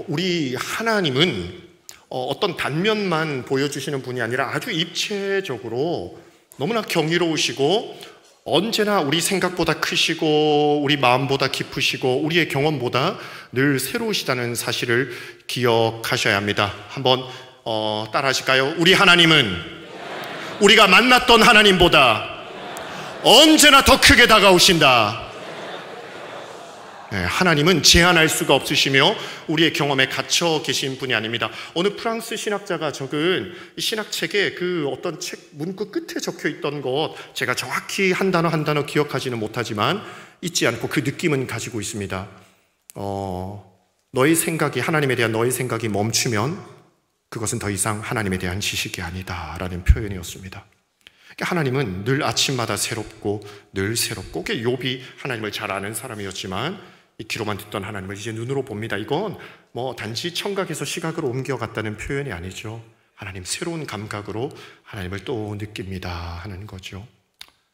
우리 하나님은 어떤 단면만 보여주시는 분이 아니라 아주 입체적으로 너무나 경이로우시고 언제나 우리 생각보다 크시고 우리 마음보다 깊으시고 우리의 경험보다 늘 새로우시다는 사실을 기억하셔야 합니다. 한번 따라 하실까요? 우리 하나님은 우리가 만났던 하나님보다 언제나 더 크게 다가오신다. 네, 하나님은 제한할 수가 없으시며 우리의 경험에 갇혀 계신 분이 아닙니다. 어느 프랑스 신학자가 적은 이 신학책에 그 어떤 책 문구 끝에 적혀 있던 것, 제가 정확히 한 단어 기억하지는 못하지만 잊지 않고 그 느낌은 가지고 있습니다. 너의 생각이, 하나님에 대한 너의 생각이 멈추면 그것은 더 이상 하나님에 대한 지식이 아니다 라는 표현이었습니다. 하나님은 늘 아침마다 새롭고 늘 새롭고, 욥이 하나님을 잘 아는 사람이었지만 이 귀로만 듣던 하나님을 이제 눈으로 봅니다. 이건 단지 청각에서 시각으로 옮겨갔다는 표현이 아니죠. 하나님 새로운 감각으로 하나님을 또 느낍니다 하는 거죠.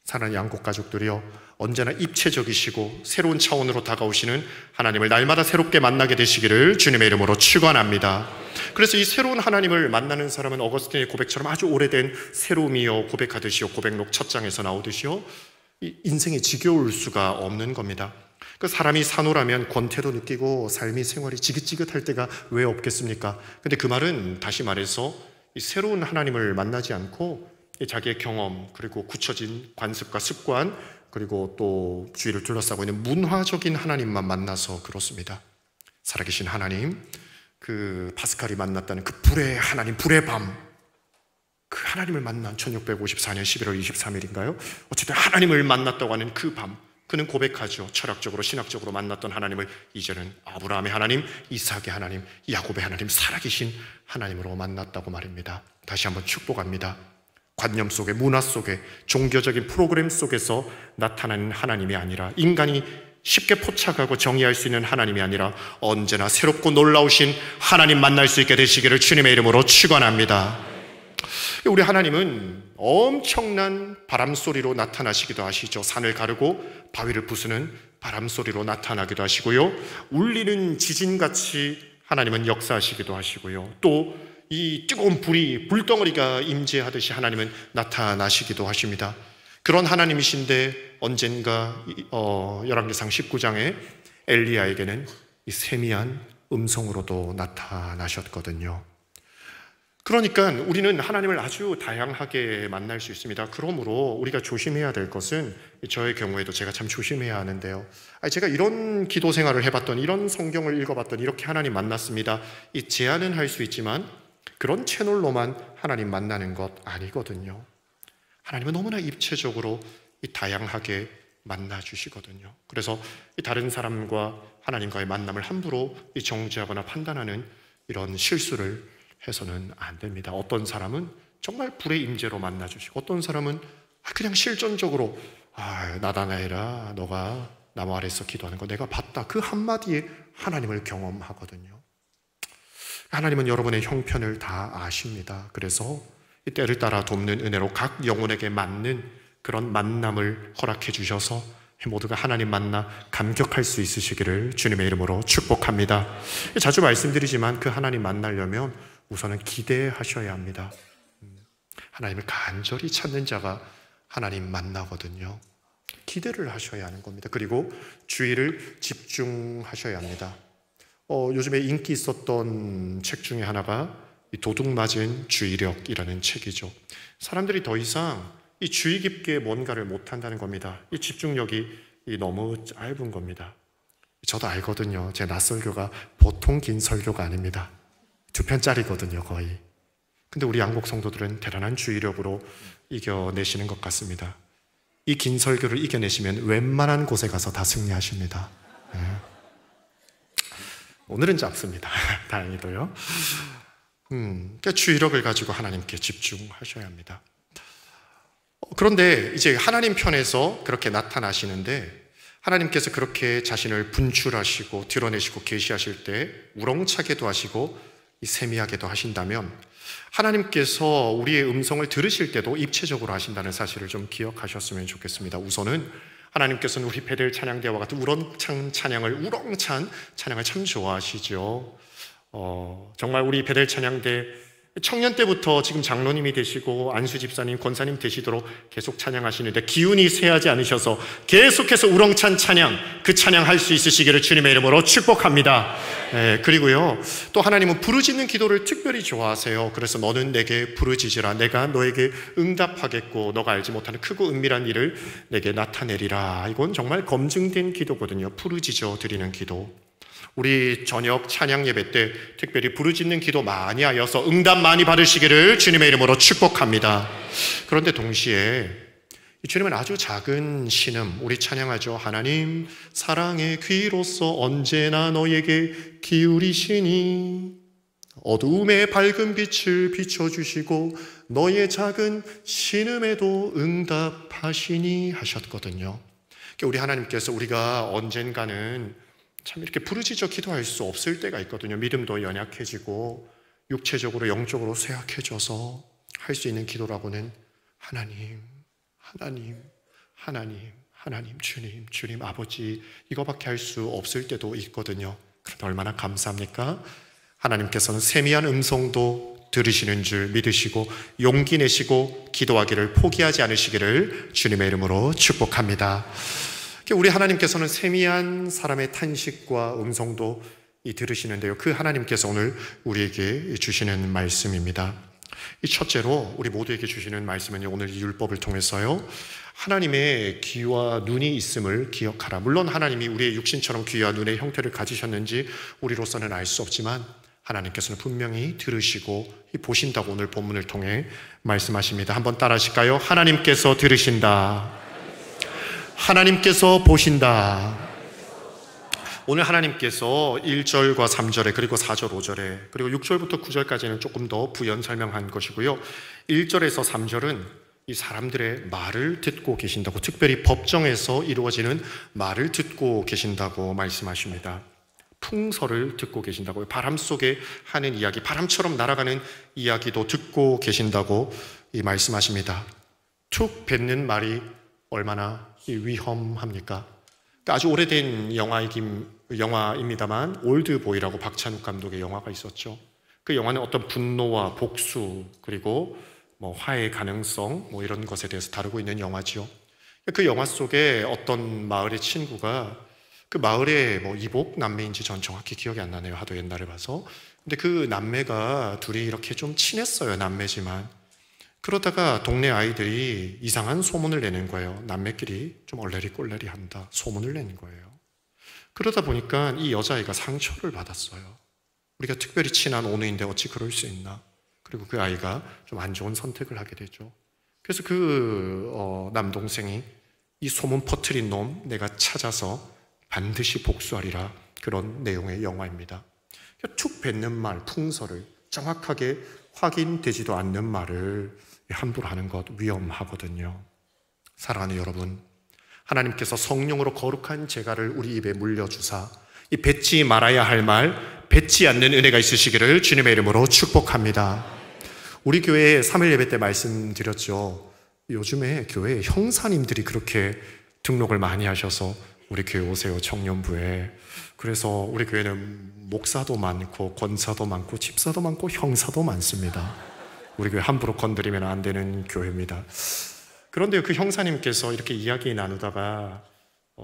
사랑하는 양곡 가족들이여, 언제나 입체적이시고 새로운 차원으로 다가오시는 하나님을 날마다 새롭게 만나게 되시기를 주님의 이름으로 축원합니다. 그래서 이 새로운 하나님을 만나는 사람은 어거스틴의 고백처럼 아주 오래된 새로움이요 고백하듯이요, 고백록 첫 장에서 나오듯이요, 이 인생이 지겨울 수가 없는 겁니다. 그 사람이 산호라면 권태도 느끼고 삶이 생활이 지긋지긋할 때가 왜 없겠습니까? 근데 그 말은 다시 말해서 이 새로운 하나님을 만나지 않고 자기의 경험, 그리고 굳혀진 관습과 습관, 그리고 또 주위를 둘러싸고 있는 문화적인 하나님만 만나서 그렇습니다. 살아계신 하나님, 그 파스칼이 만났다는 그 불의 하나님, 불의 밤, 그 하나님을 만난 1654년 11월 23일인가요? 어쨌든 하나님을 만났다고 하는 그 밤, 그는 고백하죠. 철학적으로 신학적으로 만났던 하나님을 이제는 아브라함의 하나님, 이삭의 하나님, 야곱의 하나님, 살아계신 하나님으로 만났다고 말입니다. 다시 한번 축복합니다. 관념 속에, 문화 속에, 종교적인 프로그램 속에서 나타나는 하나님이 아니라, 인간이 쉽게 포착하고 정의할 수 있는 하나님이 아니라 언제나 새롭고 놀라우신 하나님 만날 수 있게 되시기를 주님의 이름으로 축원합니다. 우리 하나님은 엄청난 바람소리로 나타나시기도 하시죠. 산을 가르고 바위를 부수는 바람소리로 나타나기도 하시고요, 울리는 지진같이 하나님은 역사하시기도 하시고요, 또 이 뜨거운 불덩어리가 임재하듯이 하나님은 나타나시기도 하십니다. 그런 하나님이신데 언젠가 열왕기상 19장에 엘리야에게는 이 세미한 음성으로도 나타나셨거든요. 그러니까 우리는 하나님을 아주 다양하게 만날 수 있습니다. 그러므로 우리가 조심해야 될 것은, 저의 경우에도 제가 참 조심해야 하는데요, 제가 이런 기도 생활을 해봤던, 이런 성경을 읽어봤던, 이렇게 하나님 만났습니다, 이 제안은 할 수 있지만 그런 채널로만 하나님 만나는 것 아니거든요. 하나님은 너무나 입체적으로 다양하게 만나주시거든요. 그래서 다른 사람과 하나님과의 만남을 함부로 정죄하거나 판단하는 이런 실수를 해서는 안 됩니다. 어떤 사람은 정말 불의 임재로 만나주시고, 어떤 사람은 그냥 실존적으로 나다나엘아, 너가 나무 아래에서 기도하는 거 내가 봤다, 그 한마디에 하나님을 경험하거든요. 하나님은 여러분의 형편을 다 아십니다. 그래서 이 때를 따라 돕는 은혜로 각 영혼에게 맞는 그런 만남을 허락해 주셔서 모두가 하나님 만나 감격할 수 있으시기를 주님의 이름으로 축복합니다. 자주 말씀드리지만 그 하나님 만나려면 우선은 기대하셔야 합니다. 하나님을 간절히 찾는 자가 하나님 만나거든요. 기대를 하셔야 하는 겁니다. 그리고 주의를 집중하셔야 합니다. 요즘에 인기 있었던 책 중에 하나가 이 도둑맞은 주의력이라는 책이죠. 사람들이 더 이상 이 주의 깊게 뭔가를 못한다는 겁니다. 이 집중력이 너무 짧은 겁니다. 저도 알거든요. 제 낯설교가 보통 긴 설교가 아닙니다. 2편짜리거든요 거의. 근데 우리 양곡 성도들은 대단한 주의력으로 이겨내시는 것 같습니다. 이 긴 설교를 이겨내시면 웬만한 곳에 가서 다 승리하십니다. 네. 오늘은 짧습니다. 다행히도요. 그러니까 주의력을 가지고 하나님께 집중하셔야 합니다. 그런데 이제 하나님 편에서 그렇게 나타나시는데, 하나님께서 그렇게 자신을 분출하시고 드러내시고 계시하실 때 우렁차게도 하시고 세미하게도 하신다면, 하나님께서 우리의 음성을 들으실 때도 입체적으로 하신다는 사실을 좀 기억하셨으면 좋겠습니다. 우선은 하나님께서는 우리 베델 찬양대와 같은 우렁찬 찬양을 참 좋아하시죠. 정말 우리 베델 찬양대 청년 때부터 지금 장로님이 되시고 안수 집사님, 권사님 되시도록 계속 찬양하시는데 기운이 쇠하지 않으셔서 계속해서 우렁찬 찬양, 그 찬양할 수 있으시기를 주님의 이름으로 축복합니다. 그리고요, 또 하나님은 부르짖는 기도를 특별히 좋아하세요. 그래서 너는 내게 부르짖으라, 내가 너에게 응답하겠고 너가 알지 못하는 크고 은밀한 일을 내게 나타내리라. 이건 정말 검증된 기도거든요. 부르짖어 드리는 기도. 우리 저녁 찬양 예배 때 특별히 부르짖는 기도 많이 하여서 응답 많이 받으시기를 주님의 이름으로 축복합니다. 그런데 동시에 주님은 아주 작은 신음, 우리 찬양하죠. 하나님 사랑의 귀로서 언제나 너에게 기울이시니 어두움에 밝은 빛을 비춰주시고 너의 작은 신음에도 응답하시니 하셨거든요. 우리 하나님께서 우리가 언젠가는 참 이렇게 부르짖어 기도할 수 없을 때가 있거든요. 믿음도 연약해지고 육체적으로 영적으로 쇠약해져서 할 수 있는 기도라고는 하나님, 하나님, 하나님, 하나님, 주님, 주님, 아버지 이거밖에 할 수 없을 때도 있거든요. 그런데 얼마나 감사합니까? 하나님께서는 세미한 음성도 들으시는 줄 믿으시고 용기 내시고 기도하기를 포기하지 않으시기를 주님의 이름으로 축복합니다. 우리 하나님께서는 세미한 사람의 탄식과 음성도 들으시는데요, 그 하나님께서 오늘 우리에게 주시는 말씀입니다. 이 첫째로 우리 모두에게 주시는 말씀은 오늘 이 율법을 통해서요, 하나님의 귀와 눈이 있음을 기억하라. 물론 하나님이 우리의 육신처럼 귀와 눈의 형태를 가지셨는지 우리로서는 알 수 없지만 하나님께서는 분명히 들으시고 보신다고 오늘 본문을 통해 말씀하십니다. 한번 따라 하실까요? 하나님께서 들으신다. 하나님께서 보신다. 오늘 하나님께서 1절과 3절에 그리고 4절, 5절에 그리고 6절부터 9절까지는 조금 더 부연 설명한 것이고요, 1절에서 3절은 이 사람들의 말을 듣고 계신다고, 특별히 법정에서 이루어지는 말을 듣고 계신다고 말씀하십니다. 풍설을 듣고 계신다고요. 바람 속에 하는 이야기, 바람처럼 날아가는 이야기도 듣고 계신다고 말씀하십니다. 툭 뱉는 말이 얼마나 위험합니까? 아주 오래된 영화입니다만 올드보이라고 박찬욱 감독의 영화가 있었죠. 그 영화는 어떤 분노와 복수 그리고 화해의 가능성 이런 것에 대해서 다루고 있는 영화지요. 그 영화 속에 어떤 마을의 친구가 그 마을의 이복 남매인지 전 정확히 기억이 안 나네요. 하도 옛날에 봐서. 근데 그 남매가 둘이 이렇게 좀 친했어요. 남매지만. 그러다가 동네 아이들이 이상한 소문을 내는 거예요. 남매끼리 좀 얼레리꼴레리 한다. 소문을 내는 거예요. 그러다 보니까 이 여자아이가 상처를 받았어요. 우리가 특별히 친한 오누인데 어찌 그럴 수 있나. 그리고 그 아이가 좀 안 좋은 선택을 하게 되죠. 그래서 그 남동생이 이 소문 퍼뜨린 놈 내가 찾아서 반드시 복수하리라, 그런 내용의 영화입니다. 툭 뱉는 말, 풍설을 정확하게 확인되지도 않는 말을 함부로 하는 것 위험하거든요. 사랑하는 여러분, 하나님께서 성령으로 거룩한 재갈을 우리 입에 물려주사 이 뱉지 말아야 할 말, 뱉지 않는 은혜가 있으시기를 주님의 이름으로 축복합니다. 우리 교회에 3일 예배 때 말씀드렸죠. 요즘에 교회에 형사님들이 그렇게 등록을 많이 하셔서 우리 교회 오세요, 청년부에. 그래서 우리 교회는 목사도 많고 권사도 많고 집사도 많고 형사도 많습니다. 우리 교회 함부로 건드리면 안 되는 교회입니다. 그런데 그 형사님께서 이렇게 이야기 나누다가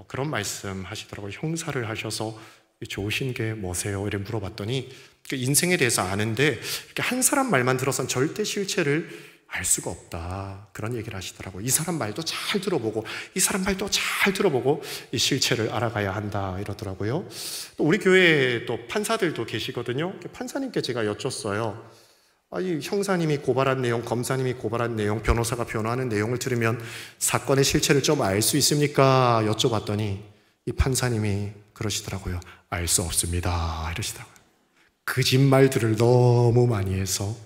그런 말씀 하시더라고요. 형사를 하셔서 좋으신 게 뭐세요? 이렇게 물어봤더니 인생에 대해서 아는데 이렇게 한 사람 말만 들어선 절대 실체를 알 수가 없다, 그런 얘기를 하시더라고요. 이 사람 말도 잘 들어보고 이 사람 말도 잘 들어보고 이 실체를 알아가야 한다 이러더라고요. 또 우리 교회에 또 판사들도 계시거든요. 판사님께 제가 여쭸어요. 이 형사님이 고발한 내용, 검사님이 고발한 내용, 변호사가 변호하는 내용을 들으면 사건의 실체를 좀 알 수 있습니까? 여쭤봤더니 이 판사님이 그러시더라고요. 알 수 없습니다 이러시더라고요. 거짓말들을 너무 많이 해서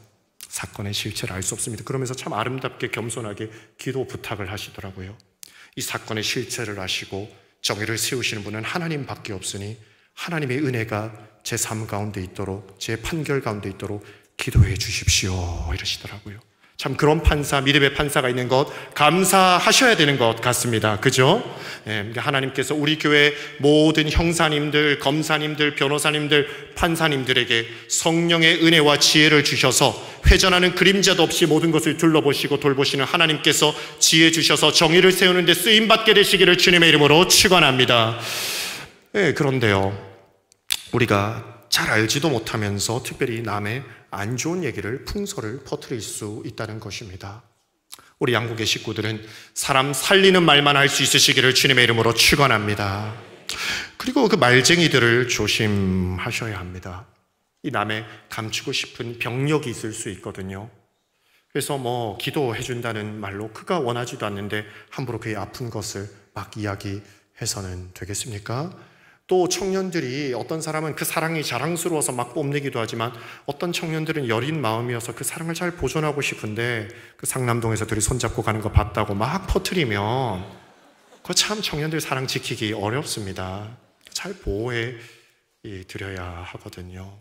사건의 실체를 알 수 없습니다. 그러면서 참 아름답게 겸손하게 기도 부탁을 하시더라고요. 이 사건의 실체를 아시고 정의를 세우시는 분은 하나님밖에 없으니 하나님의 은혜가 제 삶 가운데 있도록, 제 판결 가운데 있도록 기도해 주십시오 이러시더라고요. 참 그런 판사, 믿음의 판사가 있는 것 감사하셔야 되는 것 같습니다. 그죠? 하나님께서 우리 교회 모든 형사님들, 검사님들, 변호사님들, 판사님들에게 성령의 은혜와 지혜를 주셔서 회전하는 그림자도 없이 모든 것을 둘러보시고 돌보시는 하나님께서 지혜 주셔서 정의를 세우는 데 쓰임받게 되시기를 주님의 이름으로 축원합니다. 그런데요, 우리가 잘 알지도 못하면서 특별히 남의 안 좋은 얘기를, 풍설을 퍼뜨릴 수 있다는 것입니다. 우리 양국의 식구들은 사람 살리는 말만 할 수 있으시기를 주님의 이름으로 축원합니다. 그리고 그 말쟁이들을 조심하셔야 합니다. 이 남의 감추고 싶은 병력이 있을 수 있거든요. 그래서 기도해 준다는 말로 그가 원하지도 않는데 함부로 그의 아픈 것을 막 이야기해서는 되겠습니까? 또 청년들이, 어떤 사람은 그 사랑이 자랑스러워서 막 뽐내기도 하지만 어떤 청년들은 여린 마음이어서 그 사랑을 잘 보존하고 싶은데 그 상남동에서 둘이 손잡고 가는 거 봤다고 막 퍼뜨리면 그거 참 청년들 사랑 지키기 어렵습니다. 잘 보호해 드려야 하거든요.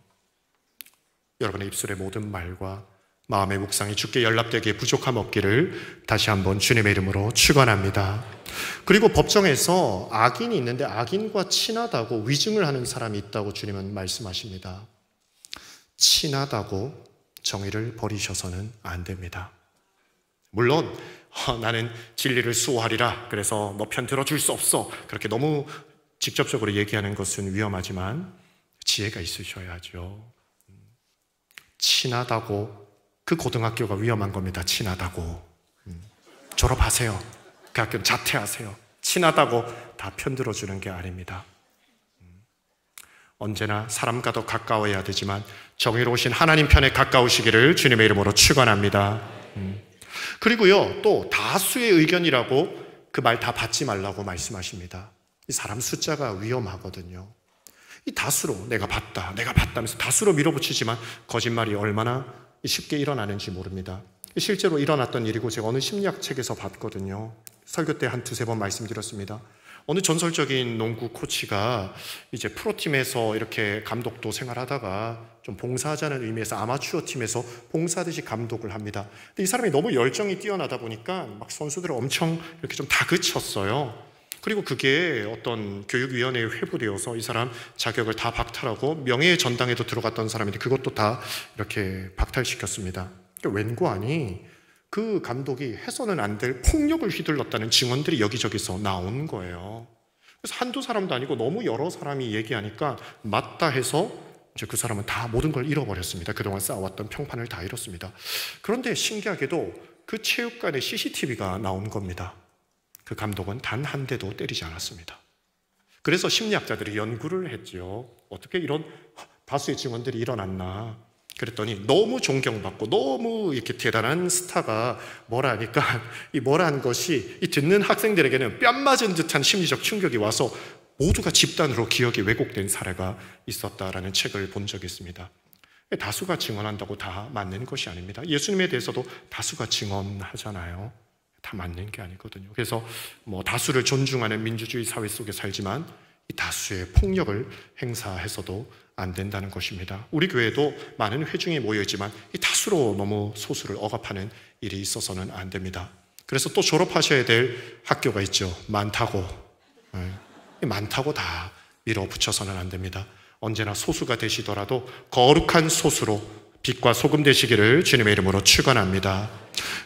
여러분의 입술의 모든 말과 마음의 묵상이 주께 연락되기에 부족함 없기를 다시 한번 주님의 이름으로 축원합니다. 그리고 법정에서 악인이 있는데 악인과 친하다고 위증을 하는 사람이 있다고 주님은 말씀하십니다. 친하다고 정의를 버리셔서는 안 됩니다. 물론 나는 진리를 수호하리라, 그래서 너 편 들어줄 수 없어, 그렇게 너무 직접적으로 얘기하는 것은 위험하지만 지혜가 있으셔야죠. 친하다고 그 고등학교가 위험한 겁니다. 친하다고 졸업하세요. 그 학교는 자퇴하세요. 친하다고 다 편들어주는 게 아닙니다. 언제나 사람과 더 가까워야 되지만 정의로우신 하나님 편에 가까우시기를 주님의 이름으로 축원합니다. 그리고요, 또 다수의 의견이라고 그 말 다 받지 말라고 말씀하십니다. 이 사람 숫자가 위험하거든요. 이 다수로 내가 봤다 하면서 다수로 밀어붙이지만 거짓말이 얼마나 쉽게 일어나는지 모릅니다. 실제로 일어났던 일이고 제가 어느 심리학 책에서 봤거든요. 설교 때 한 두세 번 말씀드렸습니다. 어느 전설적인 농구 코치가 이제 프로팀에서 이렇게 감독도 생활하다가 좀 봉사하자는 의미에서 아마추어 팀에서 봉사하듯이 감독을 합니다. 근데 이 사람이 너무 열정이 뛰어나다 보니까 막 선수들을 엄청 이렇게 좀 다그쳤어요. 그리고 그게 어떤 교육위원회에 회부되어서 이 사람 자격을 다 박탈하고 명예의 전당에도 들어갔던 사람인데 그것도 다 이렇게 박탈시켰습니다. 웬고 하니 그 감독이 해서는 안 될 폭력을 휘둘렀다는 증언들이 여기저기서 나온 거예요. 그래서 한두 사람도 아니고 너무 여러 사람이 얘기하니까 맞다 해서 이제 그 사람은 다 모든 걸 잃어버렸습니다. 그동안 쌓아왔던 평판을 다 잃었습니다. 그런데 신기하게도 그 체육관에 CCTV가 나온 겁니다. 그 감독은 단 한 대도 때리지 않았습니다. 그래서 심리학자들이 연구를 했죠. 어떻게 이런 다수의 증언들이 일어났나. 그랬더니 너무 존경받고 너무 이렇게 대단한 스타가 뭐라 하니까 이 뭐라는 것이 이 듣는 학생들에게는 뺨 맞은 듯한 심리적 충격이 와서 모두가 집단으로 기억이 왜곡된 사례가 있었다라는 책을 본 적이 있습니다. 다수가 증언한다고 다 맞는 것이 아닙니다. 예수님에 대해서도 다수가 증언하잖아요. 다 맞는 게 아니거든요. 그래서 다수를 존중하는 민주주의 사회 속에 살지만 이 다수의 폭력을 행사해서도 안 된다는 것입니다. 우리 교회도 많은 회중이 모여있지만 이 다수로 너무 소수를 억압하는 일이 있어서는 안 됩니다. 그래서 또 졸업하셔야 될 학교가 있죠. 많다고. 많다고 다 밀어붙여서는 안 됩니다. 언제나 소수가 되시더라도 거룩한 소수로 빛과 소금 되시기를 주님의 이름으로 축원합니다.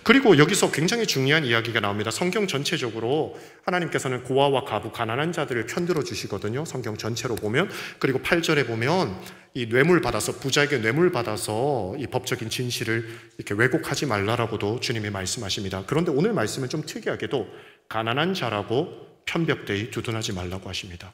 그리고 여기서 굉장히 중요한 이야기가 나옵니다. 성경 전체적으로 하나님께서는 고아와 과부, 가난한 자들을 편들어 주시거든요. 성경 전체로 보면. 그리고 8절에 보면 이 뇌물 받아서, 부자에게 뇌물 받아서 이 법적인 진실을 이렇게 왜곡하지 말라라고도 주님이 말씀하십니다. 그런데 오늘 말씀은 좀 특이하게도 가난한 자라고 편벽되이 두둔하지 말라고 하십니다.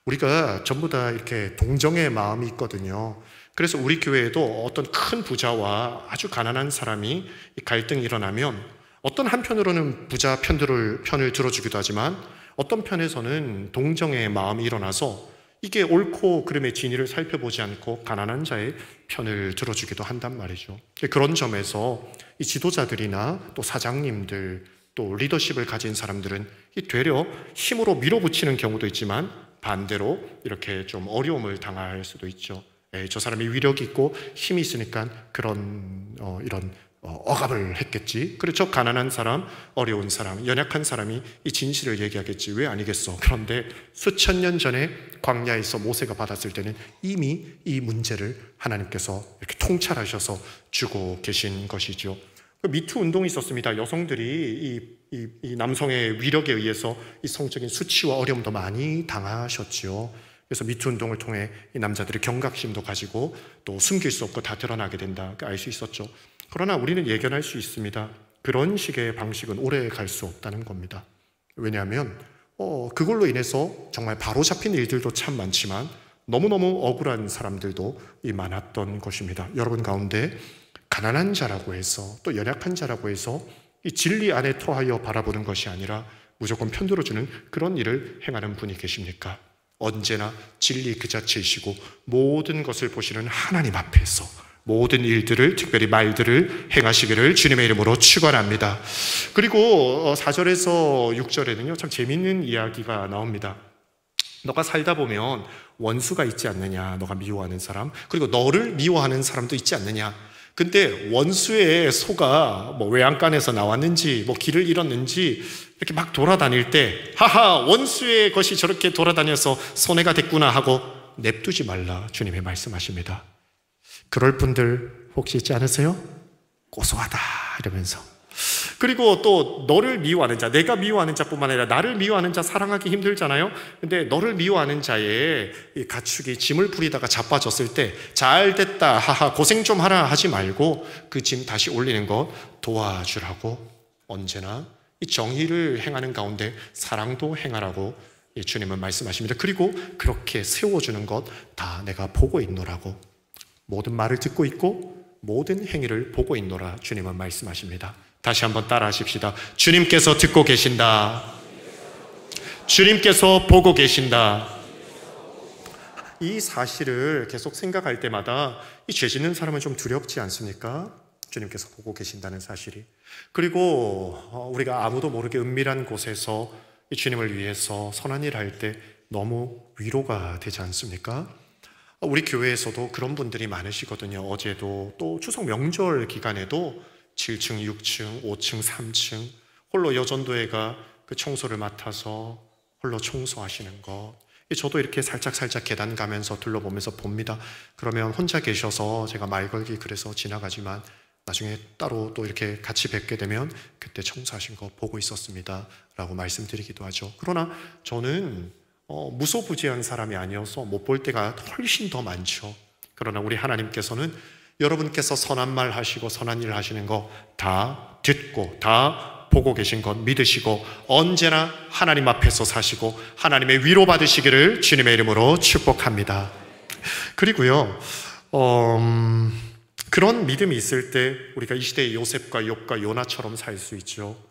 우리가 전부 다 이렇게 동정의 마음이 있거든요. 그래서 우리 교회에도 어떤 큰 부자와 아주 가난한 사람이 갈등이 일어나면 어떤 한편으로는 부자 편을 들어주기도 하지만 어떤 편에서는 동정의 마음이 일어나서 이게 옳고 그름의 진위를 살펴보지 않고 가난한 자의 편을 들어주기도 한단 말이죠. 그런 점에서 이 지도자들이나 또 사장님들 또 리더십을 가진 사람들은 되려 힘으로 밀어붙이는 경우도 있지만 반대로 이렇게 좀 어려움을 당할 수도 있죠. 저 사람이 위력이 있고 힘이 있으니까 그런 이런 억압을 했겠지. 그렇죠. 가난한 사람, 어려운 사람, 연약한 사람이 이 진실을 얘기하겠지. 왜 아니겠어? 그런데 수천 년 전에 광야에서 모세가 받았을 때는 이미 이 문제를 하나님께서 이렇게 통찰하셔서 주고 계신 것이죠. 미투 운동이 있었습니다. 여성들이 이 남성의 위력에 의해서 이 성적인 수치와 어려움도 많이 당하셨지요. 그래서 미투 운동을 통해 이 남자들이 경각심도 가지고 또 숨길 수 없고 다 드러나게 된다 알 수 있었죠. 그러나 우리는 예견할 수 있습니다. 그런 식의 방식은 오래 갈 수 없다는 겁니다. 왜냐하면 그걸로 인해서 정말 바로잡힌 일들도 참 많지만 너무너무 억울한 사람들도 많았던 것입니다. 여러분 가운데 가난한 자라고 해서 또 연약한 자라고 해서 이 진리 안에 토하여 바라보는 것이 아니라 무조건 편들어주는 그런 일을 행하는 분이 계십니까? 언제나 진리 그 자체이시고 모든 것을 보시는 하나님 앞에서 모든 일들을, 특별히 말들을 행하시기를 주님의 이름으로 축원합니다. 그리고 4절에서 6절에는요 참 재밌는 이야기가 나옵니다. 너가 살다 보면 원수가 있지 않느냐, 너가 미워하는 사람, 그리고 너를 미워하는 사람도 있지 않느냐. 근데 원수의 소가 외양간에서 나왔는지 길을 잃었는지 이렇게 막 돌아다닐 때 하하, 원수의 것이 저렇게 돌아다녀서 손해가 됐구나 하고 냅두지 말라 주님이 말씀하십니다. 그럴 분들 혹시 있지 않으세요? 고소하다 이러면서. 그리고 또 너를 미워하는 자, 내가 미워하는 자뿐만 아니라 나를 미워하는 자 사랑하기 힘들잖아요. 근데 너를 미워하는 자의 이 가축이 짐을 부리다가 자빠졌을 때 잘 됐다 하하 고생 좀 하라 하지 말고 그 짐 다시 올리는 것 도와주라고, 언제나 이 정의를 행하는 가운데 사랑도 행하라고 주님은 말씀하십니다. 그리고 그렇게 세워주는 것 다 내가 보고 있노라고, 모든 말을 듣고 있고 모든 행위를 보고 있노라 주님은 말씀하십니다. 다시 한번 따라 하십시다. 주님께서 듣고 계신다. 주님께서 보고 계신다. 이 사실을 계속 생각할 때마다 이 죄 짓는 사람은 좀 두렵지 않습니까? 주님께서 보고 계신다는 사실이. 그리고 우리가 아무도 모르게 은밀한 곳에서 이 주님을 위해서 선한 일 할 때 너무 위로가 되지 않습니까? 우리 교회에서도 그런 분들이 많으시거든요. 어제도 또 추석 명절 기간에도 7층, 6층, 5층, 3층 홀로 여전도회가 그 청소를 맡아서 홀로 청소하시는 것. 저도 이렇게 살짝 계단 가면서 둘러보면서 봅니다. 그러면 혼자 계셔서 제가 말 걸기 그래서 지나가지만 나중에 따로 또 이렇게 같이 뵙게 되면 그때 청소하신 거 보고 있었습니다 라고 말씀드리기도 하죠. 그러나 저는 무소부지한 사람이 아니어서 못 볼 때가 훨씬 더 많죠. 그러나 우리 하나님께서는 여러분께서 선한 말 하시고 선한 일 하시는 거 다 듣고 다 보고 계신 것 믿으시고 언제나 하나님 앞에서 사시고 하나님의 위로 받으시기를 주님의 이름으로 축복합니다. 그리고요 그런 믿음이 있을 때 우리가 이 시대의 요셉과 욥과 요나처럼 살 수 있죠.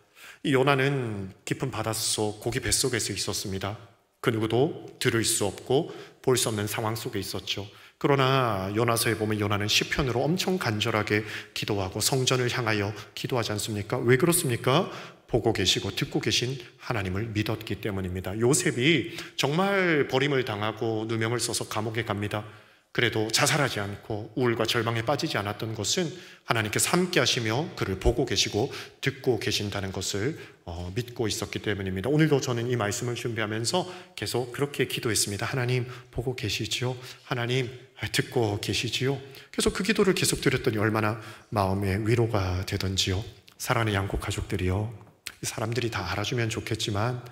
이 요나는 깊은 바닷속 고기 뱃속에서 있었습니다. 그 누구도 들을 수 없고 볼 수 없는 상황 속에 있었죠. 그러나 요나서에 보면 요나는 시편으로 엄청 간절하게 기도하고 성전을 향하여 기도하지 않습니까? 왜 그렇습니까? 보고 계시고 듣고 계신 하나님을 믿었기 때문입니다. 요셉이 정말 버림을 당하고 누명을 써서 감옥에 갑니다. 그래도 자살하지 않고 우울과 절망에 빠지지 않았던 것은 하나님께서 함께 하시며 그를 보고 계시고 듣고 계신다는 것을 믿고 있었기 때문입니다. 오늘도 저는 이 말씀을 준비하면서 계속 그렇게 기도했습니다. 하나님 보고 계시지요? 하나님 듣고 계시지요? 그래서 그 기도를 계속 드렸더니 얼마나 마음에 위로가 되던지요. 사랑하는 양국 가족들이요, 사람들이 다 알아주면 좋겠지만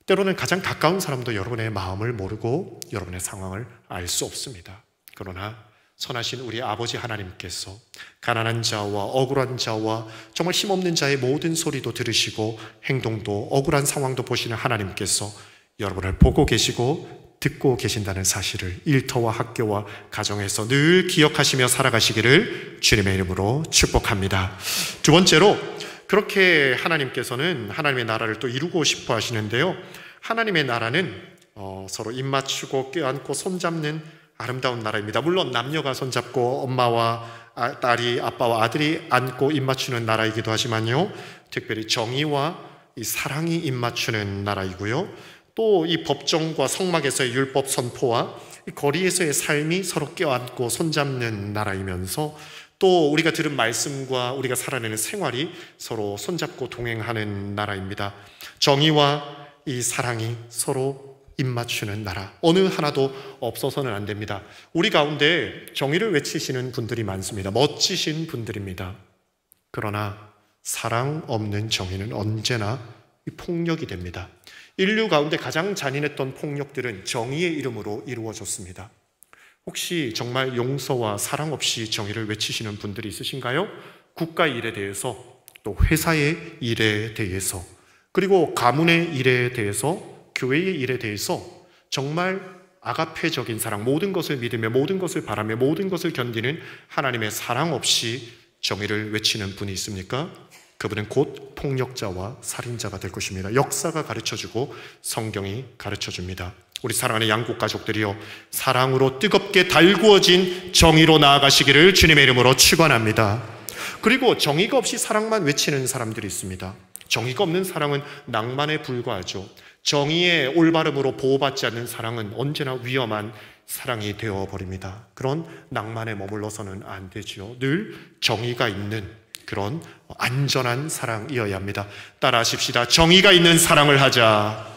때로는 가장 가까운 사람도 여러분의 마음을 모르고 여러분의 상황을 알 수 없습니다. 그러나 선하신 우리 아버지 하나님께서 가난한 자와 억울한 자와 정말 힘없는 자의 모든 소리도 들으시고 행동도 억울한 상황도 보시는 하나님께서 여러분을 보고 계시고 듣고 계신다는 사실을 일터와 학교와 가정에서 늘 기억하시며 살아가시기를 주님의 이름으로 축복합니다. 두 번째로, 그렇게 하나님께서는 하나님의 나라를 또 이루고 싶어 하시는데요, 하나님의 나라는 서로 입맞추고 껴안고 손잡는 아름다운 나라입니다. 물론 남녀가 손잡고 엄마와 딸이 아빠와 아들이 안고 입맞추는 나라이기도 하지만요, 특별히 정의와 이 사랑이 입맞추는 나라이고요, 또 이 법정과 성막에서의 율법 선포와 이 거리에서의 삶이 서로 껴안고 손잡는 나라이면서 또 우리가 들은 말씀과 우리가 살아내는 생활이 서로 손잡고 동행하는 나라입니다. 정의와 이 사랑이 서로 입맞추는 나라, 어느 하나도 없어서는 안 됩니다. 우리 가운데 정의를 외치시는 분들이 많습니다. 멋지신 분들입니다. 그러나 사랑 없는 정의는 언제나 폭력이 됩니다. 인류 가운데 가장 잔인했던 폭력들은 정의의 이름으로 이루어졌습니다. 혹시 정말 용서와 사랑 없이 정의를 외치시는 분들이 있으신가요? 국가의 일에 대해서, 또 회사의 일에 대해서, 그리고 가문의 일에 대해서, 교회의 일에 대해서 정말 아가페적인 사랑, 모든 것을 믿으며 모든 것을 바라며 모든 것을 견디는 하나님의 사랑 없이 정의를 외치는 분이 있습니까? 그분은 곧 폭력자와 살인자가 될 것입니다. 역사가 가르쳐주고 성경이 가르쳐줍니다. 우리 사랑하는 양국 가족들이요, 사랑으로 뜨겁게 달구어진 정의로 나아가시기를 주님의 이름으로 축원합니다. 그리고 정의가 없이 사랑만 외치는 사람들이 있습니다. 정의가 없는 사랑은 낭만에 불과하죠. 정의의 올바름으로 보호받지 않는 사랑은 언제나 위험한 사랑이 되어버립니다. 그런 낭만에 머물러서는 안 되죠. 늘 정의가 있는 그런 안전한 사랑이어야 합니다. 따라하십시다. 정의가 있는 사랑을 하자.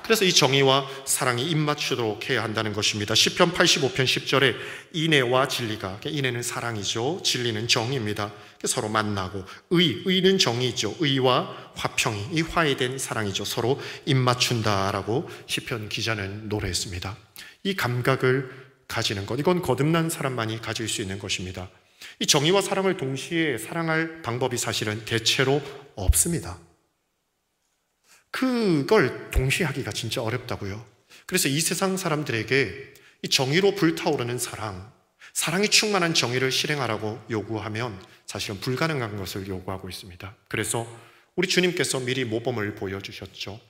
그래서 이 정의와 사랑이 입맞추도록 해야 한다는 것입니다. 시편 85편 10절에 인애와 진리가, 인애는 사랑이죠, 진리는 정의입니다. 서로 만나고, 의는 정의죠, 의와 화평이, 이 화해된 사랑이죠, 서로 입맞춘다라고 시편 기자는 노래했습니다. 이 감각을 가지는 것, 이건 거듭난 사람만이 가질 수 있는 것입니다. 이 정의와 사랑을 동시에 사랑할 방법이 사실은 대체로 없습니다. 그걸 동시에 하기가 진짜 어렵다고요. 그래서 이 세상 사람들에게 이 정의로 불타오르는 사랑이 충만한 정의를 실행하라고 요구하면 사실은 불가능한 것을 요구하고 있습니다. 그래서 우리 주님께서 미리 모범을 보여주셨죠.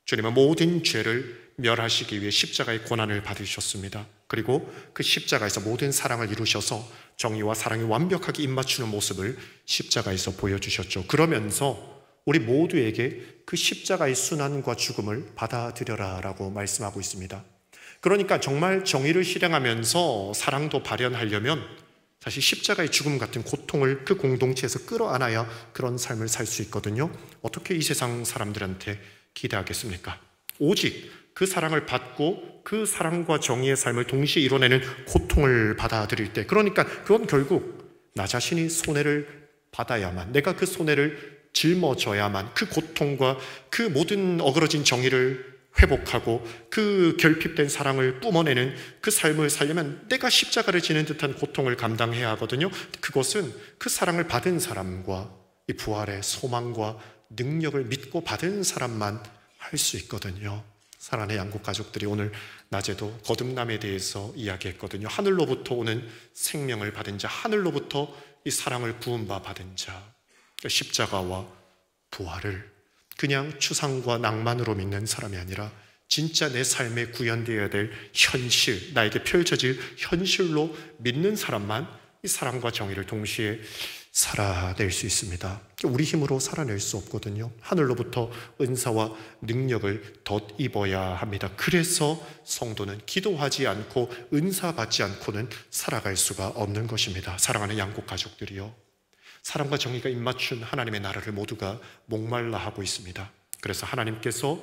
주님은 모든 죄를 멸하시기 위해 십자가의 고난을 받으셨습니다. 그리고 그 십자가에서 모든 사랑을 이루셔서 정의와 사랑이 완벽하게 입맞추는 모습을 십자가에서 보여주셨죠. 그러면서 우리 모두에게 그 십자가의 순환과 죽음을 받아들여라 라고 말씀하고 있습니다. 그러니까 정말 정의를 실행하면서 사랑도 발현하려면 사실 십자가의 죽음 같은 고통을 그 공동체에서 끌어안아야 그런 삶을 살 수 있거든요. 어떻게 이 세상 사람들한테 기대하겠습니까? 오직 그 사랑을 받고 그 사랑과 정의의 삶을 동시에 이뤄내는 고통을 받아들일 때, 그러니까 그건 결국 나 자신이 손해를 받아야만, 내가 그 손해를 짊어져야만 그 고통과 그 모든 어그러진 정의를 회복하고 그 결핍된 사랑을 뿜어내는 그 삶을 살려면 내가 십자가를 지는 듯한 고통을 감당해야 하거든요. 그것은 그 사랑을 받은 사람과 이 부활의 소망과 능력을 믿고 받은 사람만 할 수 있거든요. 사랑하는 양국 가족들이 오늘 낮에도 거듭남에 대해서 이야기했거든요. 하늘로부터 오는 생명을 받은 자, 하늘로부터 이 사랑을 부은 바 받은 자, 십자가와 부활을 그냥 추상과 낭만으로 믿는 사람이 아니라 진짜 내 삶에 구현되어야 될 현실, 나에게 펼쳐질 현실로 믿는 사람만 이 사랑과 정의를 동시에 살아낼 수 있습니다. 우리 힘으로 살아낼 수 없거든요. 하늘로부터 은사와 능력을 덧입어야 합니다. 그래서 성도는 기도하지 않고 은사 받지 않고는 살아갈 수가 없는 것입니다. 사랑하는 양국 가족들이요, 사랑과 정의가 입맞춘 하나님의 나라를 모두가 목말라 하고 있습니다. 그래서 하나님께서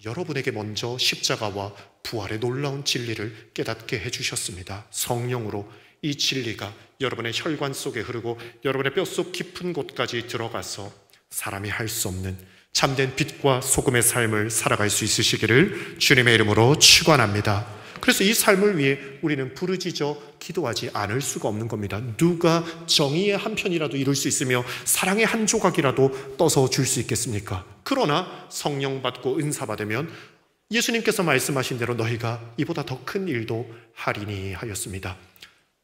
여러분에게 먼저 십자가와 부활의 놀라운 진리를 깨닫게 해주셨습니다. 성령으로 이 진리가 여러분의 혈관 속에 흐르고 여러분의 뼛속 깊은 곳까지 들어가서 사람이 할 수 없는 참된 빛과 소금의 삶을 살아갈 수 있으시기를 주님의 이름으로 축원합니다. 그래서 이 삶을 위해 우리는 부르짖어 기도하지 않을 수가 없는 겁니다. 누가 정의의 한 편이라도 이룰 수 있으며 사랑의 한 조각이라도 떠서 줄 수 있겠습니까? 그러나 성령 받고 은사 받으면 예수님께서 말씀하신 대로 너희가 이보다 더 큰 일도 하리니 하였습니다.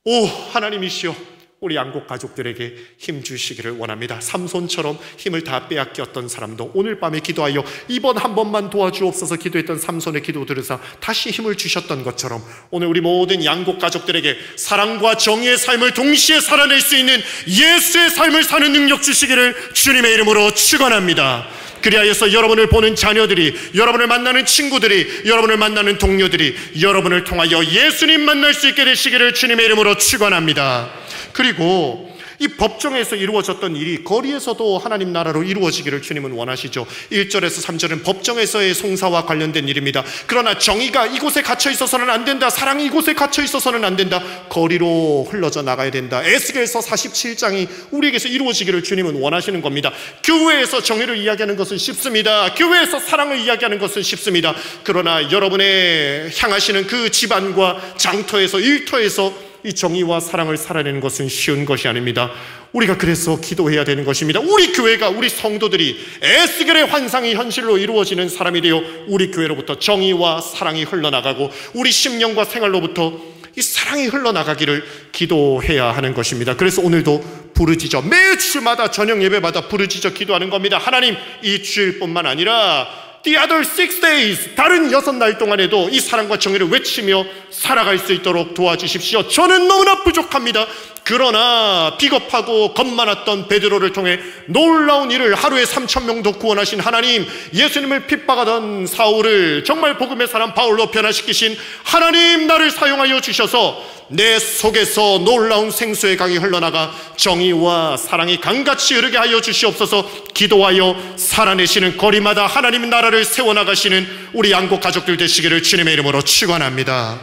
오 하나님이시여, 우리 양국 가족들에게 힘 주시기를 원합니다. 삼손처럼 힘을 다 빼앗겼던 사람도 오늘 밤에 기도하여 이번 한 번만 도와주옵소서 기도했던 삼손의 기도 들으사 다시 힘을 주셨던 것처럼 오늘 우리 모든 양국 가족들에게 사랑과 정의의 삶을 동시에 살아낼 수 있는 예수의 삶을 사는 능력 주시기를 주님의 이름으로 축원합니다. 그리하여서 여러분을 보는 자녀들이, 여러분을 만나는 친구들이, 여러분을 만나는 동료들이 여러분을 통하여 예수님 만날 수 있게 되시기를 주님의 이름으로 축원합니다. 그리고 이 법정에서 이루어졌던 일이 거리에서도 하나님 나라로 이루어지기를 주님은 원하시죠. 1절에서 3절은 법정에서의 송사와 관련된 일입니다. 그러나 정의가 이곳에 갇혀 있어서는 안 된다. 사랑이 이곳에 갇혀 있어서는 안 된다. 거리로 흘러져 나가야 된다. 에스겔서 47장이 우리에게서 이루어지기를 주님은 원하시는 겁니다. 교회에서 정의를 이야기하는 것은 쉽습니다. 교회에서 사랑을 이야기하는 것은 쉽습니다. 그러나 여러분의 향하시는 그 집안과 장터에서, 일터에서 이 정의와 사랑을 살아내는 것은 쉬운 것이 아닙니다. 우리가 그래서 기도해야 되는 것입니다. 우리 교회가, 우리 성도들이 에스겔의 환상이 현실로 이루어지는 사람이 되어 우리 교회로부터 정의와 사랑이 흘러나가고 우리 심령과 생활로부터 이 사랑이 흘러나가기를 기도해야 하는 것입니다. 그래서 오늘도 부르짖어, 매 주마다 저녁 예배마다 부르짖어 기도하는 겁니다. 하나님, 이 주일뿐만 아니라 The other 6 days, 다른 6날 동안에도 이 사랑과 정의를 외치며 살아갈 수 있도록 도와주십시오. 저는 너무나 부족합니다. 그러나 비겁하고 겁 많았던 베드로를 통해 놀라운 일을, 하루에 3,000명도 구원하신 하나님, 예수님을 핍박하던 사울을 정말 복음의 사람 바울로 변화시키신 하나님, 나를 사용하여 주셔서 내 속에서 놀라운 생수의 강이 흘러나가 정의와 사랑이 강같이 흐르게 하여 주시옵소서. 기도하여 살아내시는, 거리마다 하나님 나라를 세워나가시는 우리 양곡 가족들 되시기를 주님의 이름으로 축원합니다.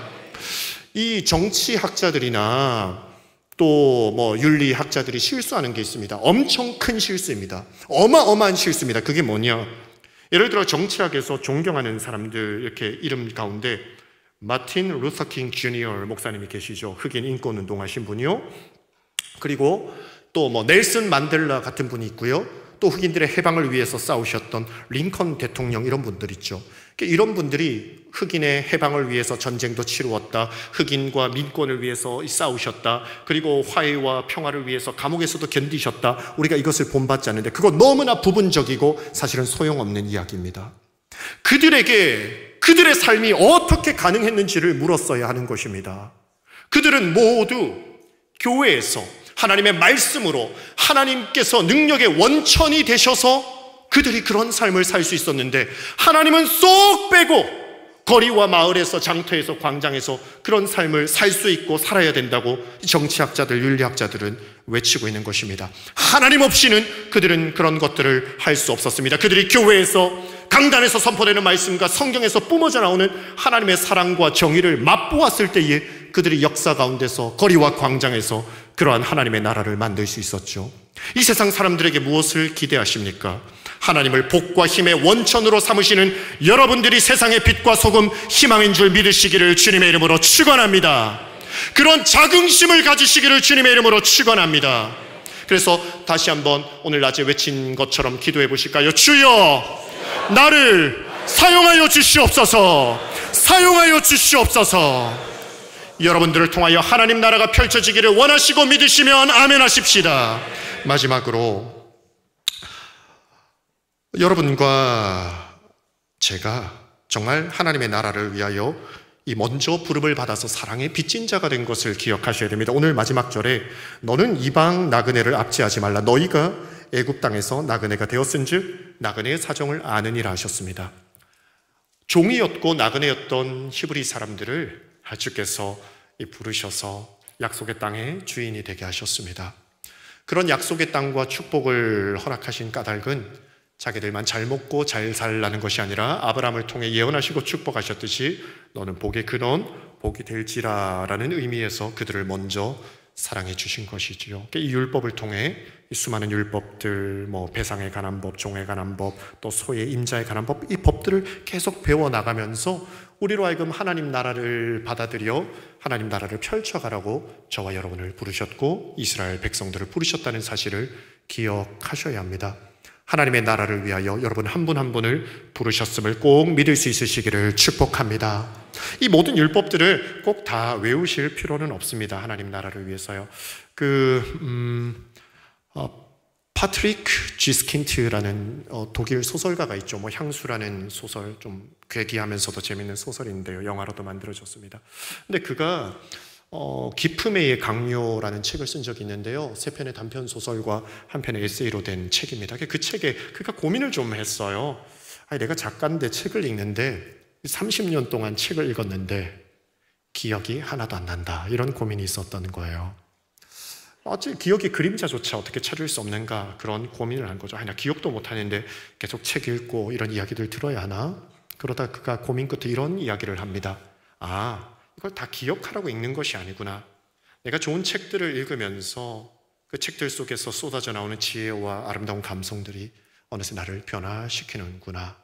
이 정치학자들이나 또 윤리학자들이 실수하는 게 있습니다. 엄청 큰 실수입니다. 어마어마한 실수입니다. 그게 뭐냐? 예를 들어 정치학에서 존경하는 사람들 이렇게 이름 가운데 마틴 루터 킹 주니어 목사님이 계시죠. 흑인 인권 운동하신 분이요. 그리고 또 넬슨 만델라 같은 분이 있고요. 또 흑인들의 해방을 위해서 싸우셨던 링컨 대통령, 이런 분들 있죠. 이런 분들이 흑인의 해방을 위해서 전쟁도 치루었다, 흑인과 민권을 위해서 싸우셨다, 그리고 화해와 평화를 위해서 감옥에서도 견디셨다. 우리가 이것을 본받지 않는데 그거 너무나 부분적이고 사실은 소용없는 이야기입니다. 그들에게 그들의 삶이 어떻게 가능했는지를 물었어야 하는 것입니다. 그들은 모두 교회에서 하나님의 말씀으로 하나님께서 능력의 원천이 되셔서 그들이 그런 삶을 살 수 있었는데, 하나님은 쏙 빼고 거리와 마을에서, 장터에서, 광장에서 그런 삶을 살 수 있고 살아야 된다고 정치학자들, 윤리학자들은 외치고 있는 것입니다. 하나님 없이는 그들은 그런 것들을 할 수 없었습니다. 그들이 교회에서, 강단에서 선포되는 말씀과 성경에서 뿜어져 나오는 하나님의 사랑과 정의를 맛보았을 때에 그들이 역사 가운데서, 거리와 광장에서 그러한 하나님의 나라를 만들 수 있었죠. 이 세상 사람들에게 무엇을 기대하십니까? 하나님을 복과 힘의 원천으로 삼으시는 여러분들이 세상의 빛과 소금, 희망인 줄 믿으시기를 주님의 이름으로 축원합니다. 그런 자긍심을 가지시기를 주님의 이름으로 축원합니다. 그래서 다시 한번 오늘 낮에 외친 것처럼 기도해 보실까요? 주여, 나를 사용하여 주시옵소서. 사용하여 주시옵소서. 여러분들을 통하여 하나님 나라가 펼쳐지기를 원하시고 믿으시면 아멘 하십시다. 마지막으로 여러분과 제가 정말 하나님의 나라를 위하여 이 먼저 부름을 받아서 사랑의 빚진 자가 된 것을 기억하셔야 됩니다. 오늘 마지막 절에 너는 이방 나그네를 압제하지 말라. 너희가 애굽 땅에서 나그네가 되었은즉 나그네의 사정을 아느니라 하셨습니다. 종이었고 나그네였던 히브리 사람들을 주께서 부르셔서 약속의 땅의 주인이 되게 하셨습니다. 그런 약속의 땅과 축복을 허락하신 까닭은 자기들만 잘 먹고 잘 살라는 것이 아니라 아브라함을 통해 예언하시고 축복하셨듯이 너는 복의 근원, 복이 될지라 라는 의미에서 그들을 먼저 사랑해 주신 것이지요. 이 율법을 통해 이 수많은 율법들, 배상에 관한 법, 종에 관한 법, 또 소의 임자에 관한 법, 이 법들을 계속 배워나가면서 우리로 하여금 하나님 나라를 받아들여 하나님 나라를 펼쳐가라고 저와 여러분을 부르셨고 이스라엘 백성들을 부르셨다는 사실을 기억하셔야 합니다. 하나님의 나라를 위하여 여러분 한 분 한 분을 부르셨음을 꼭 믿을 수 있으시기를 축복합니다. 이 모든 율법들을 꼭 다 외우실 필요는 없습니다. 하나님 나라를 위해서요. 파트리크 지스킨트라는 독일 소설가가 있죠. 향수라는 소설, 좀 괴기하면서도 재밌는 소설인데요. 영화로도 만들어졌습니다. 근데 그가 기품의 강요라는 책을 쓴 적이 있는데요. 3편의 단편 소설과 한 편의 에세이로 된 책입니다. 그 책에 그가 고민을 좀 했어요. 내가 작가인데 책을 읽는데 30년 동안 책을 읽었는데 기억이 하나도 안 난다. 이런 고민이 있었던 거예요. 어째 기억의 그림자조차 어떻게 찾을 수 없는가, 그런 고민을 한 거죠. 나 기억도 못하는데 계속 책 읽고 이런 이야기들 들어야 하나? 그러다 그가 고민 끝에 이런 이야기를 합니다. 이걸 다 기억하라고 읽는 것이 아니구나. 내가 좋은 책들을 읽으면서 그 책들 속에서 쏟아져 나오는 지혜와 아름다운 감성들이 어느새 나를 변화시키는구나.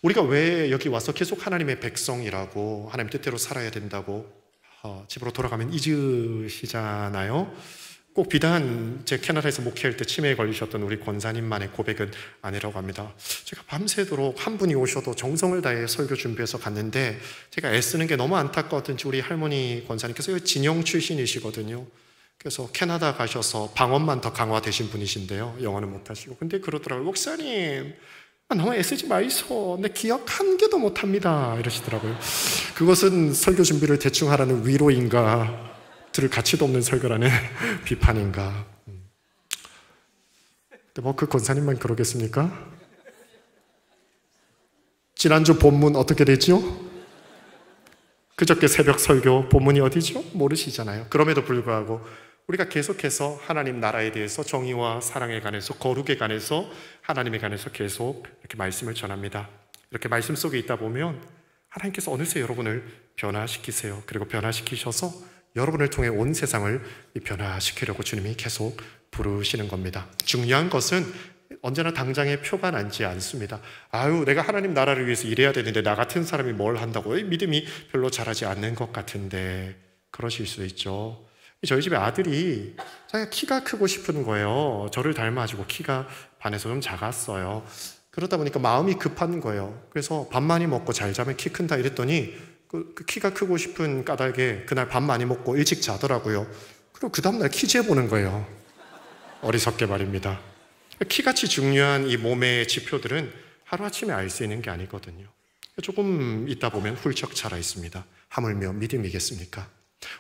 우리가 왜 여기 와서 계속 하나님의 백성이라고, 하나님 뜻대로 살아야 된다고 집으로 돌아가면 잊으시잖아요. 꼭 비단 제 캐나다에서 목회할 때 치매에 걸리셨던 우리 권사님만의 고백은 아니라고 합니다. 제가 밤새도록 한 분이 오셔도 정성을 다해 설교 준비해서 갔는데 제가 애쓰는 게 너무 안타까웠던지 우리 할머니 권사님께서 진영 출신이시거든요. 그래서 캐나다 가셔서 방언만 더 강화되신 분이신데요, 영어는 못하시고. 근데 그러더라고요. 목사님, 너무 애쓰지 마이소. 내 기억 한 개도 못합니다. 이러시더라고요. 그것은 설교 준비를 대충 하라는 위로인가, 들을 가치도 없는 설교라는 비판인가. 근데 그 권사님만 그러겠습니까? 지난주 본문 어떻게 되죠? 그저께 새벽 설교 본문이 어디죠? 모르시잖아요. 그럼에도 불구하고 우리가 계속해서 하나님 나라에 대해서, 정의와 사랑에 관해서, 거룩에 관해서, 하나님에 관해서 계속 이렇게 말씀을 전합니다. 이렇게 말씀 속에 있다 보면 하나님께서 어느새 여러분을 변화시키세요. 그리고 변화시키셔서 여러분을 통해 온 세상을 변화시키려고 주님이 계속 부르시는 겁니다. 중요한 것은 언제나 당장에 표가 나지 않습니다. 내가 하나님 나라를 위해서 일해야 되는데 나 같은 사람이 뭘 한다고, 믿음이 별로 자라지 않는 것 같은데, 그러실 수 있죠. 저희 집에 아들이 자기가 키가 크고 싶은 거예요. 저를 닮아가지고 키가 반에서 좀 작았어요. 그러다 보니까 마음이 급한 거예요. 그래서 밥 많이 먹고 잘 자면 키 큰다 이랬더니 그 키가 크고 싶은 까닭에 그날 밥 많이 먹고 일찍 자더라고요. 그리고 그 다음날 키 재보는 거예요. 어리석게 말입니다. 키같이 중요한 이 몸의 지표들은 하루아침에 알 수 있는 게 아니거든요. 조금 있다 보면 훌쩍 자라 있습니다. 하물며 믿음이겠습니까?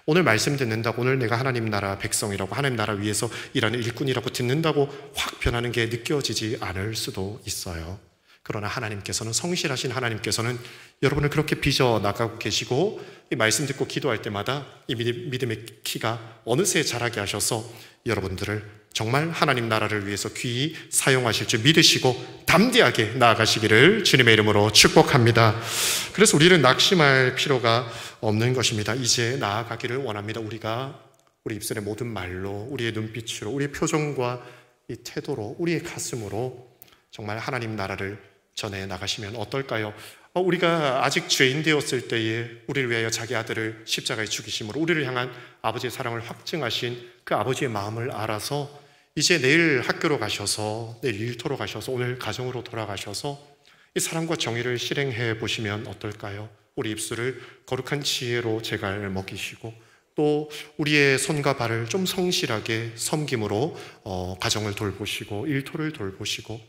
오늘 말씀 듣는다고, 오늘 내가 하나님 나라 백성이라고, 하나님 나라 위해서 일하는 일꾼이라고 듣는다고 확 변하는 게 느껴지지 않을 수도 있어요. 그러나 하나님께서는, 성실하신 하나님께서는 여러분을 그렇게 빚어 나가고 계시고, 이 말씀 듣고 기도할 때마다 이 믿음의 키가 어느새 자라게 하셔서 여러분들을 정말 하나님 나라를 위해서 귀히 사용하실 줄 믿으시고 담대하게 나아가시기를 주님의 이름으로 축복합니다. 그래서 우리는 낙심할 필요가 없는 것입니다. 이제 나아가기를 원합니다. 우리 입술의 모든 말로, 우리의 눈빛으로, 우리의 표정과 이 태도로, 우리의 가슴으로 정말 하나님 나라를 전해 나가시면 어떨까요? 우리가 아직 죄인 되었을 때에 우리를 위하여 자기 아들을 십자가에 죽이심으로 우리를 향한 아버지의 사랑을 확증하신 그 아버지의 마음을 알아서 이제 내일 학교로 가셔서, 내일 일터로 가셔서, 오늘 가정으로 돌아가셔서 이 사랑과 정의를 실행해 보시면 어떨까요? 우리 입술을 거룩한 지혜로 제갈 먹이시고, 또 우리의 손과 발을 좀 성실하게 섬김으로 가정을 돌보시고 일터를 돌보시고,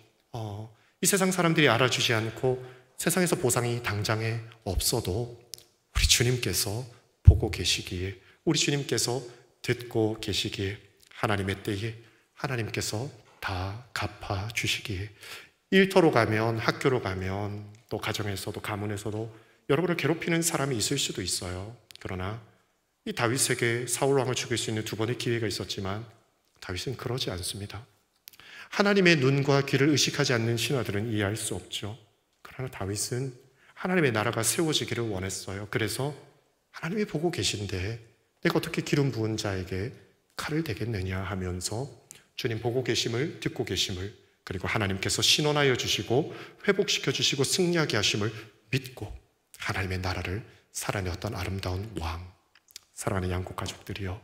이 세상 사람들이 알아주지 않고 세상에서 보상이 당장에 없어도 우리 주님께서 보고 계시기에, 우리 주님께서 듣고 계시기에, 하나님의 때에 하나님께서 다 갚아주시기에, 일터로 가면, 학교로 가면, 또 가정에서도 가문에서도 여러분을 괴롭히는 사람이 있을 수도 있어요. 그러나 이 다윗에게 사울 왕을 죽일 수 있는 두 번의 기회가 있었지만 다윗은 그러지 않습니다. 하나님의 눈과 귀를 의식하지 않는 신하들은 이해할 수 없죠. 그러나 다윗은 하나님의 나라가 세워지기를 원했어요. 그래서 하나님이 보고 계신데 내가 어떻게 기름 부은 자에게 칼을 대겠느냐 하면서 주님 보고 계심을, 듣고 계심을, 그리고 하나님께서 신원하여 주시고 회복시켜 주시고 승리하게 하심을 믿고 하나님의 나라를 살아내었던 아름다운 왕. 사랑하는 양국 가족들이여,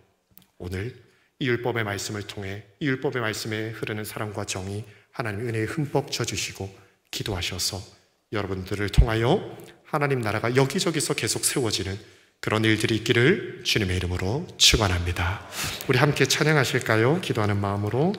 오늘 이 율법의 말씀을 통해 이 율법의 말씀에 흐르는 사랑과 정의, 하나님의 은혜에 흠뻑 져주시고 기도하셔서 여러분들을 통하여 하나님 나라가 여기저기서 계속 세워지는 그런 일들이 있기를 주님의 이름으로 축원합니다. 우리 함께 찬양하실까요? 기도하는 마음으로.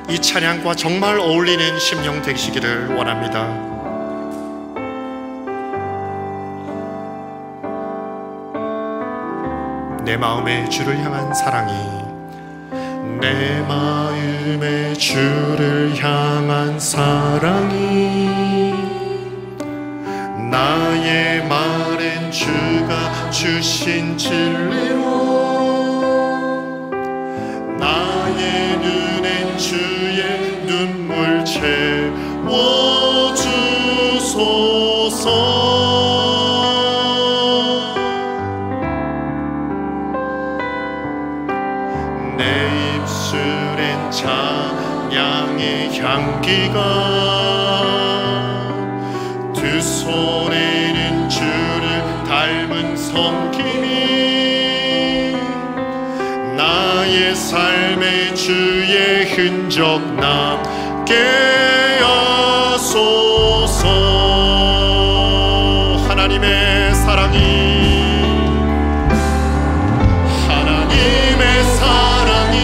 이 찬양과 정말 어울리는 심령 되시기를 원합니다. 내 마음에 주를 향한 사랑이, 내 마음에 주를 향한 사랑이, 나의 말엔 주가 주신 진리로, 나의 눈엔 주의 눈물 채워주소서. 내 입술엔 찬양의 향기가, 두 손에는 주를 닮은 섬김이, 나의 삶에 주의 흔적 남게 하소서. 하나님의 사랑이, 하나님의 사랑이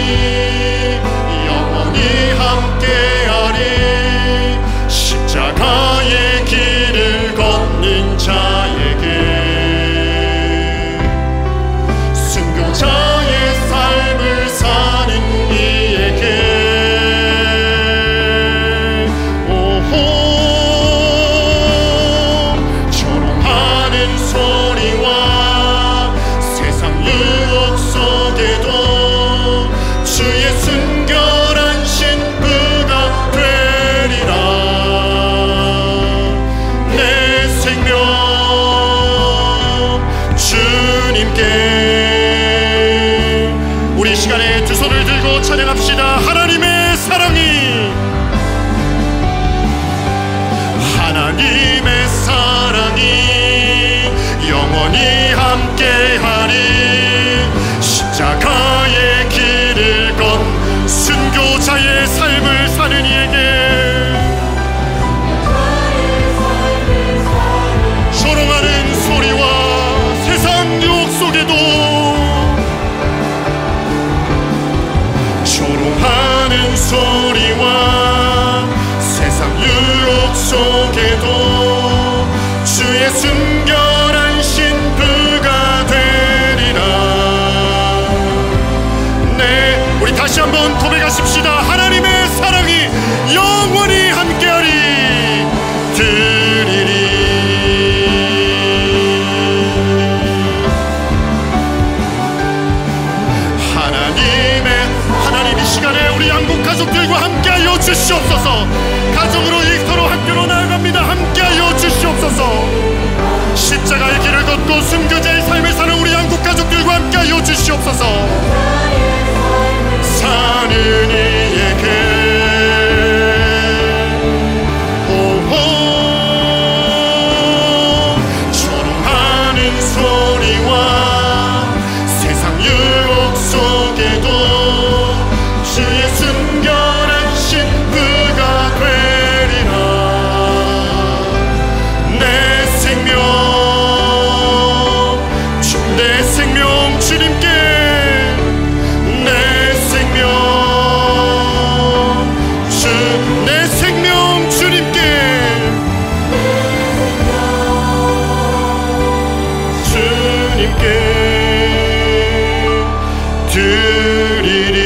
영원히 함께하리. 십자가의 길을 걷는 자에게, 순교자의 삶을 사는 이에게, 오호 조롱하는 소리와 세상 유혹 속에도 주의 순결한 신부가 되리라. 내 생명 주님께. 우리 시간에 두 손을 들고 찬양합시다. 하나님의 사랑이, 하나님의 사랑이 영원히 함께하리. 십자가의 길을 건 순교자의 삶을 사는 이에게, 조롱하는 소리와 세상 유혹 속에도, 조롱하는 소리와 세상 유혹 속에도 주의 순결한 신부가 되리라. 네, 우리 다시 한번 고백하십시다. 하나님의 사랑이 영원히 함께하리. 드리리. 하나님 이 시간에 우리 양국 가족들과 함께하여 주시옵소서. 가정으로 일터로 학교로 나아갑니다. 함께하여 주시옵소서. 십자가의 길을 걷고 순교자의 삶을 사는 우리 양국 가족들과 함께하여 주시옵소서. 사는 이에게, 조롱하는 소리와 세상 유혹 속에도 주의 순결한 신부가 되리라. 내 생명 주님께, 내 생명 주님께, 주님께 드리리.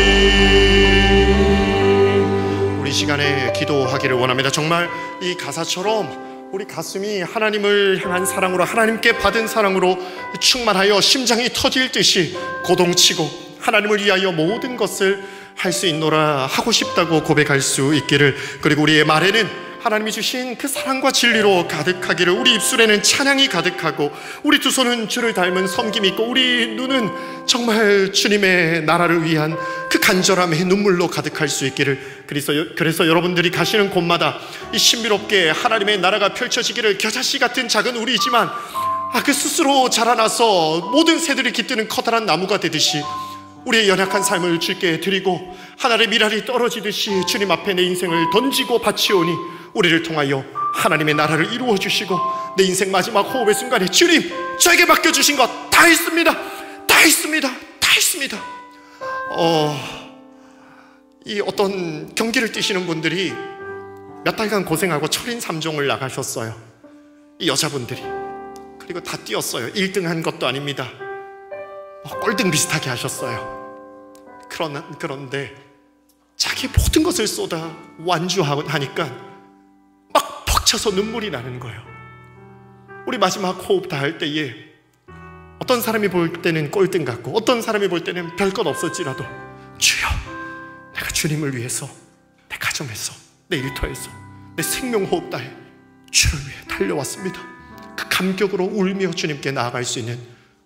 우리 시간에 기도하기를 원합니다. 정말 이 가사처럼 우리 가슴이 하나님을 향한 사랑으로, 하나님께 받은 사랑으로 충만하여 심장이 터질 듯이 고동치고 하나님을 위하여 모든 것을 할 수 있노라 하고 싶다고 고백할 수 있기를, 그리고 우리의 말에는 하나님이 주신 그 사랑과 진리로 가득하기를, 우리 입술에는 찬양이 가득하고 우리 두 손은 주를 닮은 섬김이 있고 우리 눈은 정말 주님의 나라를 위한 그 간절함의 눈물로 가득할 수 있기를. 그래서 여러분들이 가시는 곳마다 이 신비롭게 하나님의 나라가 펼쳐지기를, 겨자씨 같은 작은 우리이지만 그 스스로 자라나서 모든 새들이 깃드는 커다란 나무가 되듯이 우리의 연약한 삶을 주께 드리고 하늘의 미랄이 떨어지듯이 주님 앞에 내 인생을 던지고 바치오니 우리를 통하여 하나님의 나라를 이루어 주시고 내 인생 마지막 호흡의 순간에 주님, 저에게 맡겨주신 것 다 있습니다, 다 있습니다, 다 있습니다. 이 어떤 경기를 뛰시는 분들이 몇 달간 고생하고 철인 3종을 나가셨어요. 이 여자분들이. 그리고 다 뛰었어요. 1등 한 것도 아닙니다. 꼴등 비슷하게 하셨어요. 그런데 자기 모든 것을 쏟아 완주하니까 막 벅차서 눈물이 나는 거예요. 우리 마지막 호흡 다 할 때에 어떤 사람이 볼 때는 꼴등 같고 어떤 사람이 볼 때는 별것 없었지라도 주여, 내가 주님을 위해서, 내 가정에서, 내 일터에서, 내 생명 호흡 다해 주를 위해 달려왔습니다. 그 감격으로 울며 주님께 나아갈 수 있는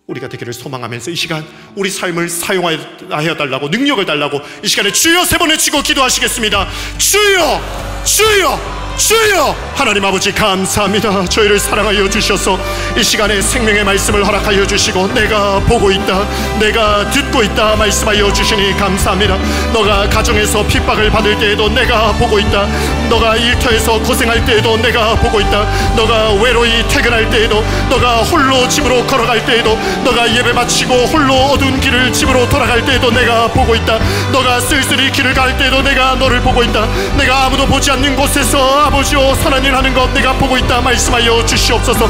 우리가 되기를 소망하면서 이 시간 우리 삶을 사용하여 달라고, 능력을 달라고 이 시간에 주여 3번 외치고 기도하시겠습니다. 주여, 주여, 주여. 하나님 아버지 감사합니다. 저희를 사랑하여 주셔서 이 시간에 생명의 말씀을 허락하여 주시고 내가 보고 있다, 내가 듣고 있다 말씀하여 주시니 감사합니다. 너가 가정에서 핍박을 받을 때에도 내가 보고 있다, 너가 일터에서 고생할 때에도 내가 보고 있다, 너가 외로이 퇴근할 때에도, 너가 홀로 집으로 걸어갈 때에도, 너가 예배 마치고 홀로 어두운 길을 집으로 돌아갈 때에도 내가 보고 있다, 너가 쓸쓸히 길을 갈 때에도 내가 너를 보고 있다, 내가 아무도 보지 않는 곳에서 아버지여 선한 일 하는 것 내가 보고 있다 말씀하여 주시옵소서.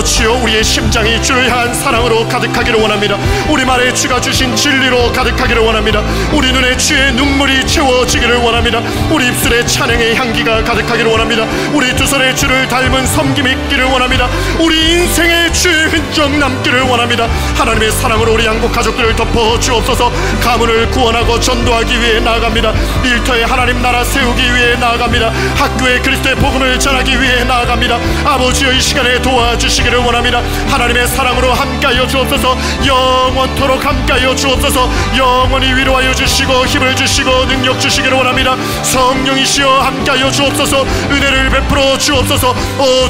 주여, 우리의 심장이 주를 향한 사랑으로 가득하기를 원합니다. 우리 말에 주가 주신 진리로 가득하기를 원합니다. 우리 눈에 주의 눈물이 채워지기를 원합니다. 우리 입술에 찬양의 향기가 가득하기를 원합니다. 우리 두 손에 주를 닮은 섬김이 있기를 원합니다. 우리 인생에 주의 흔적 남기를 원합니다. 하나님의 사랑으로 우리 양국 가족들을 덮어 주옵소서. 가문을 구원하고 전도하기 위해 나아갑니다. 일터에 하나님 나라 세우기 위해 나아갑니다. 학교에 그리스도의 복음을 전하기 위해 나아갑니다. 아버지여, 이 시간에 도와주시기를 원합니다. 하나님의 사랑으로 함께하여 주옵소서. 영원토록 함께하여 주옵소서. 영원히 위로하여 주시고 힘을 주시고 능력 주시기를 원합니다. 성령이시여 함께하여 주옵소서. 은혜를 베풀어 주옵소서.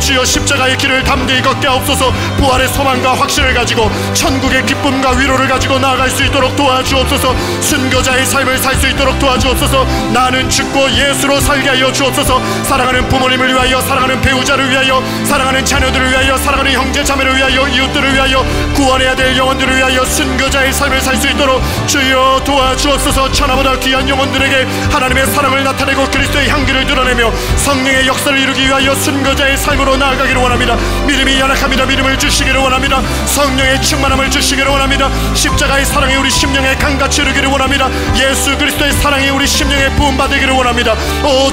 주여, 십자가의 길을 담대히 걷게 하옵소서. 부활의 소망과 확신을 가지고 천국의 기쁨과 위로를 가지고 나아갈 수 있도록 도와주옵소서. 순교자의 삶을 살 수 있도록 도와주옵소서. 나는 죽고 예수로 살게 하여 주옵소서. 사랑하는 부모님을 위하여, 사랑하는 배우자를 위하여, 사랑하는 자녀들을 위하여, 사랑하는 형제 자매를 위하여, 이웃들을 위하여, 구원해야 될 영혼들을 위하여 순교자의 삶을 살 수 있도록 주여 도와주옵소서. 천하보다 귀한 영혼들에게 하나님의 사랑을 나타내고 그리스도의 향기를 드러내며 성령의 역사를 이루기 위하여 순교자의 삶으로 나아가기를 원합니다. 믿음이 연약합니다. 믿음을 주시기를 원합니다. 성령의 충만함을 주시기를 원합니다. 십자가의 사랑이 우리 심령에 강같이 흐르기를 원합니다. 예수 그리스도의 사랑이 우리 심령에 부음받기를 원합니다.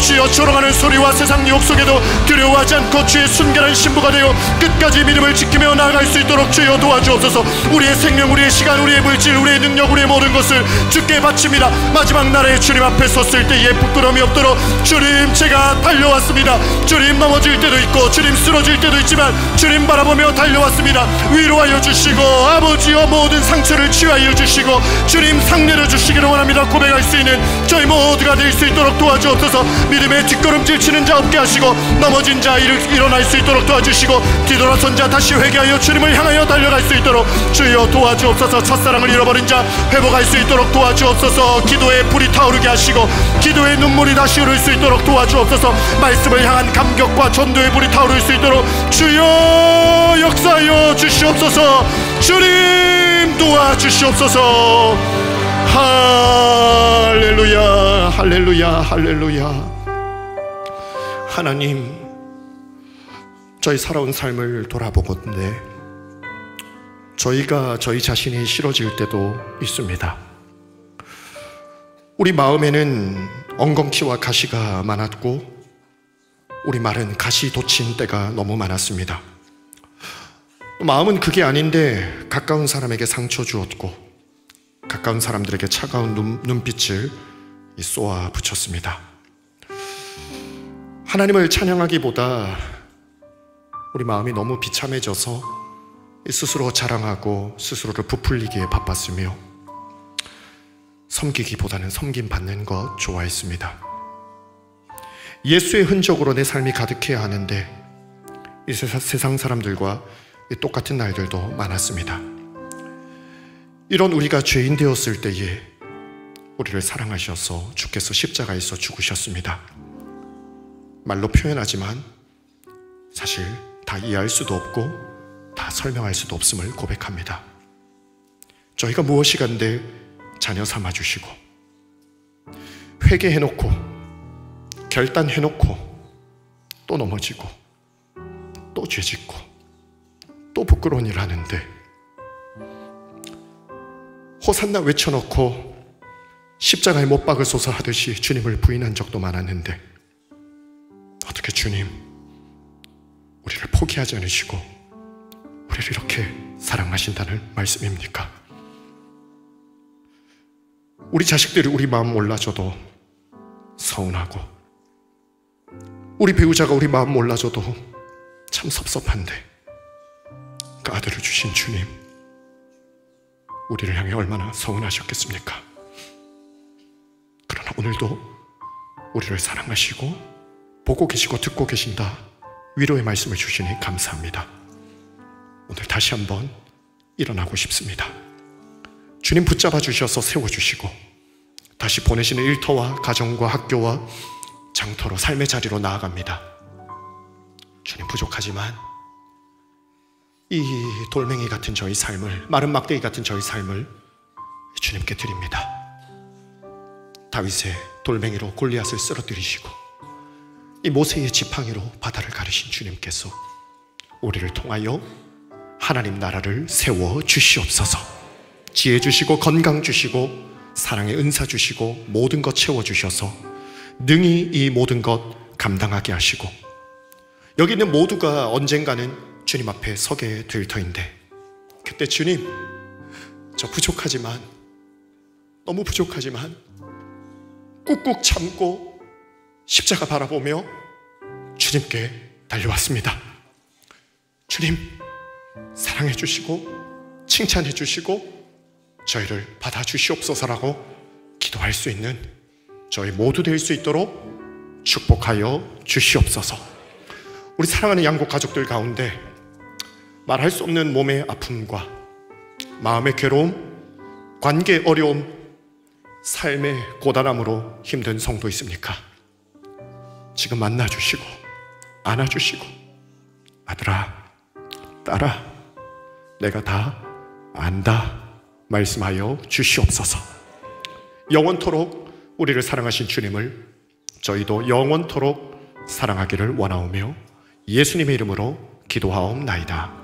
주여, 조롱하는 소리와 세상 유혹 속에도 두려워하지 않고 주의 순결한 신부가 되어 끝까지 믿음을 지키며 나아갈 수 있도록 주여 도와주옵소서. 우리의 생명, 우리의 시간, 우리의 물질, 우리의 능력, 우리의 모든 것을 주께 바칩니다. 마지막 날에 주님 앞에 섰을 때에 부끄러움이 없도록 주님, 제가 달려왔습니다. 주님, 넘어질 때도 있고 주님 쓰러질 때도 있지만 주님 바라보며 달려왔습니다. 위로하여 주시고 아버지여 모든 상처를 치유하여 주시고 주님 상례를 주시기를 원합니다. 고백할 수 있는 저희 모두가 될 수 있도록 도와주옵소서. 믿음의 뒷걸음질 치는 자 없게 하시고 넘어진 자 일어날 수 있도록 도와주시고 뒤돌아선 자 다시 회개하여 주님을 향하여 달려갈 수 있도록 주여 도와주옵소서. 첫사랑을 잃어버린 자 회복할 수 있도록 도와주옵소서. 기도의 불이 타오르게 하시고 기도의 눈물이 다시 흐를 수 있도록 도와주옵소서. 말씀을 향한 감격과 전도의 불이 타오를 수 있도록 주여 역사하여 주시옵소서. 주님 도와주시옵소서. 할렐루야, 할렐루야, 할렐루야. 하나님, 저희 살아온 삶을 돌아보건대 저희가 저희 자신이 싫어질 때도 있습니다. 우리 마음에는 엉겅퀴와 가시가 많았고 우리 말은 가시 돋친 때가 너무 많았습니다. 마음은 그게 아닌데 가까운 사람에게 상처 주었고 가까운 사람들에게 차가운 눈빛을 쏘아 붙였습니다. 하나님을 찬양하기보다 우리 마음이 너무 비참해져서 스스로 자랑하고 스스로를 부풀리기에 바빴으며 섬기기보다는 섬김받는 것 좋아했습니다. 예수의 흔적으로 내 삶이 가득해야 하는데 이 세상 사람들과 똑같은 날들도 많았습니다. 이런 우리가 죄인 되었을 때에 우리를 사랑하셔서 주께서 십자가에서 죽으셨습니다. 말로 표현하지만 사실 다 이해할 수도 없고 다 설명할 수도 없음을 고백합니다. 저희가 무엇이 간데 자녀 삼아주시고 회개해놓고 결단해놓고 또 넘어지고 또 죄짓고 또 부끄러운 일 하는데 호산나 외쳐놓고 십자가에 못 박으소서 하듯이 주님을 부인한 적도 많았는데 어떻게 주님 우리를 포기하지 않으시고 우리를 이렇게 사랑하신다는 말씀입니까? 우리 자식들이 우리 마음 몰라줘도 서운하고 우리 배우자가 우리 마음 몰라줘도 참 섭섭한데 그 아들을 주신 주님 우리를 향해 얼마나 서운하셨겠습니까? 그러나 오늘도 우리를 사랑하시고 보고 계시고 듣고 계신다 위로의 말씀을 주시니 감사합니다. 오늘 다시 한번 일어나고 싶습니다. 주님 붙잡아 주셔서 세워주시고 다시 보내시는 일터와 가정과 학교와 장터로 삶의 자리로 나아갑니다. 주님 부족하지만 이 돌멩이 같은 저희 삶을, 마른 막대기 같은 저희 삶을 주님께 드립니다. 다윗의 돌멩이로 골리앗을 쓰러뜨리시고 이 모세의 지팡이로 바다를 가르신 주님께서 우리를 통하여 하나님 나라를 세워 주시옵소서. 지혜 주시고 건강 주시고 사랑의 은사 주시고 모든 것 채워 주셔서 능히 이 모든 것 감당하게 하시고 여기 있는 모두가 언젠가는 주님 앞에 서게 될 터인데 그때 주님 저 부족하지만 너무 부족하지만 꾹꾹 참고 십자가 바라보며 주님께 달려왔습니다. 주님 사랑해 주시고 칭찬해 주시고 저희를 받아주시옵소서라고 기도할 수 있는 저희 모두 될 수 있도록 축복하여 주시옵소서. 우리 사랑하는 양국 가족들 가운데 말할 수 없는 몸의 아픔과 마음의 괴로움, 관계 어려움, 삶의 고단함으로 힘든 성도 있습니까? 지금 만나주시고 안아주시고 아들아 딸아 내가 다 안다 말씀하여 주시옵소서. 영원토록 우리를 사랑하신 주님을 저희도 영원토록 사랑하기를 원하오며 예수님의 이름으로 기도하옵나이다.